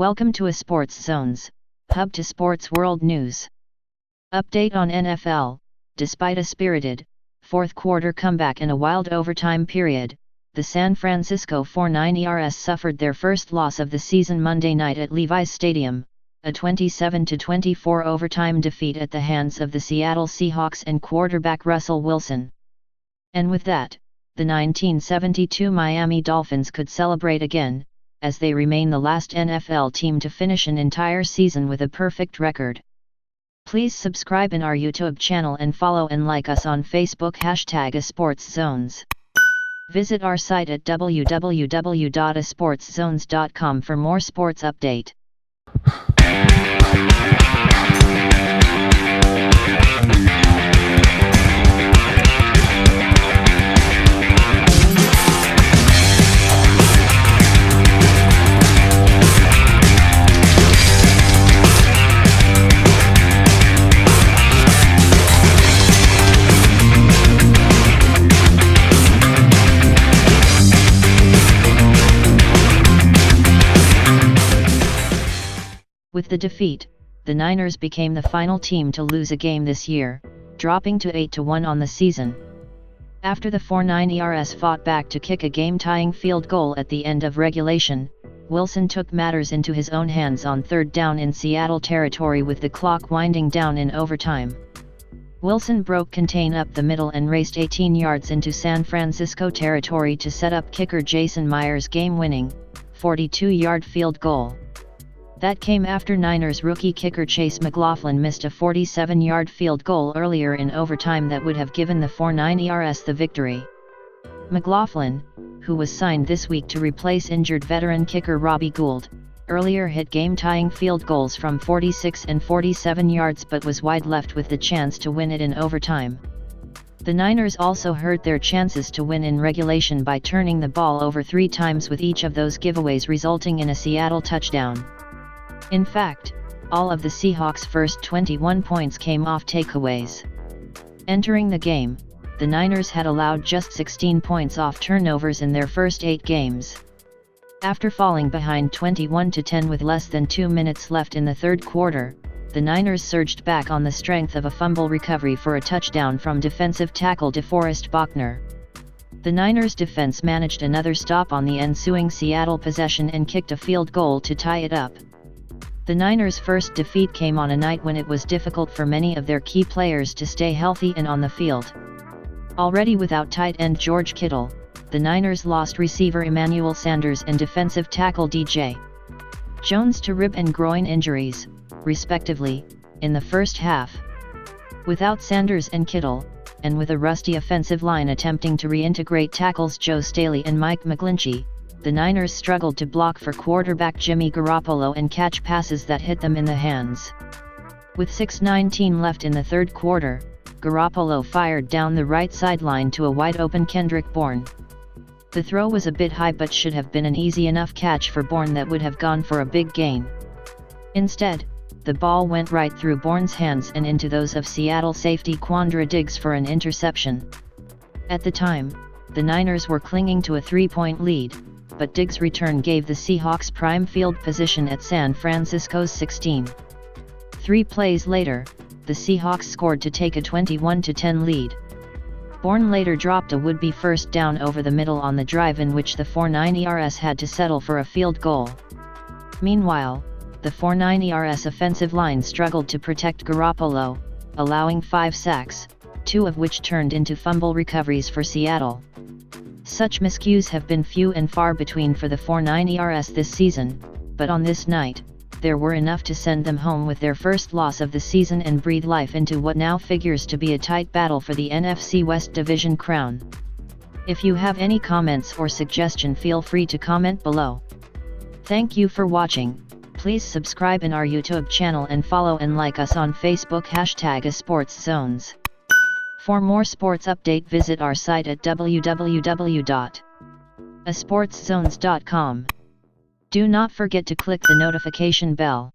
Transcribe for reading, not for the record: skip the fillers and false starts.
Welcome to ASportsZones, hub to sports world news. Update on NFL. Despite a spirited, fourth quarter comeback in a wild overtime period, the San Francisco 49ers suffered their first loss of the season Monday night at Levi's Stadium, a 27-24 overtime defeat at the hands of the Seattle Seahawks and quarterback Russell Wilson. And with that, the 1972 Miami Dolphins could celebrate again, as they remain the last NFL team to finish an entire season with a perfect record. Please subscribe in our YouTube channel and follow and like us on Facebook #ASportsZones. Visit our site at www.asportszones.com for more sports update. With the defeat, the Niners became the final team to lose a game this year, dropping to 8-1 on the season. After the 49ers fought back to kick a game-tying field goal at the end of regulation, Wilson took matters into his own hands on third down in Seattle territory with the clock winding down in overtime. Wilson broke contain up the middle and raced 18 yards into San Francisco territory to set up kicker Jason Myers' game-winning, 42-yard field goal. That came after Niners rookie kicker Chase McLaughlin missed a 47-yard field goal earlier in overtime that would have given the 49ers the victory. McLaughlin, who was signed this week to replace injured veteran kicker Robbie Gould, earlier hit game-tying field goals from 46 and 47 yards but was wide left with the chance to win it in overtime. The Niners also hurt their chances to win in regulation by turning the ball over 3 times with each of those giveaways resulting in a Seattle touchdown. In fact, all of the Seahawks' first 21 points came off takeaways. Entering the game, the Niners had allowed just 16 points off turnovers in their first 8 games. After falling behind 21-10 with less than 2 minutes left in the third quarter, the Niners surged back on the strength of a fumble recovery for a touchdown from defensive tackle DeForest Buckner. The Niners' defense managed another stop on the ensuing Seattle possession and kicked a field goal to tie it up. The Niners' first defeat came on a night when it was difficult for many of their key players to stay healthy and on the field. Already without tight end George Kittle, the Niners lost receiver Emmanuel Sanders and defensive tackle DJ Jones to rib and groin injuries, respectively, in the first half. Without Sanders and Kittle, and with a rusty offensive line attempting to reintegrate tackles Joe Staley and Mike McGlinchey, the Niners struggled to block for quarterback Jimmy Garoppolo and catch passes that hit them in the hands. With 6:19 left in the third quarter, Garoppolo fired down the right sideline to a wide-open Kendrick Bourne. The throw was a bit high but should have been an easy enough catch for Bourne that would have gone for a big gain. Instead, the ball went right through Bourne's hands and into those of Seattle safety Quandre Diggs for an interception. At the time, the Niners were clinging to a 3-point lead, but Diggs' return gave the Seahawks prime field position at San Francisco's 16. 3 plays later, the Seahawks scored to take a 21-10 lead. Bourne later dropped a would-be first down over the middle on the drive in which the 49ers had to settle for a field goal. Meanwhile, the 49ers offensive line struggled to protect Garoppolo, allowing 5 sacks, 2 of which turned into fumble recoveries for Seattle. Such miscues have been few and far between for the 49ers this season, but on this night, there were enough to send them home with their first loss of the season and breathe life into what now figures to be a tight battle for the NFC West Division crown. If you have any comments or suggestion, feel free to comment below. Thank you for watching. Please subscribe in our YouTube channel and follow and like us on Facebook #ASportsZones. For more sports update, visit our site at www.asportszones.com. Do not forget to click the notification bell.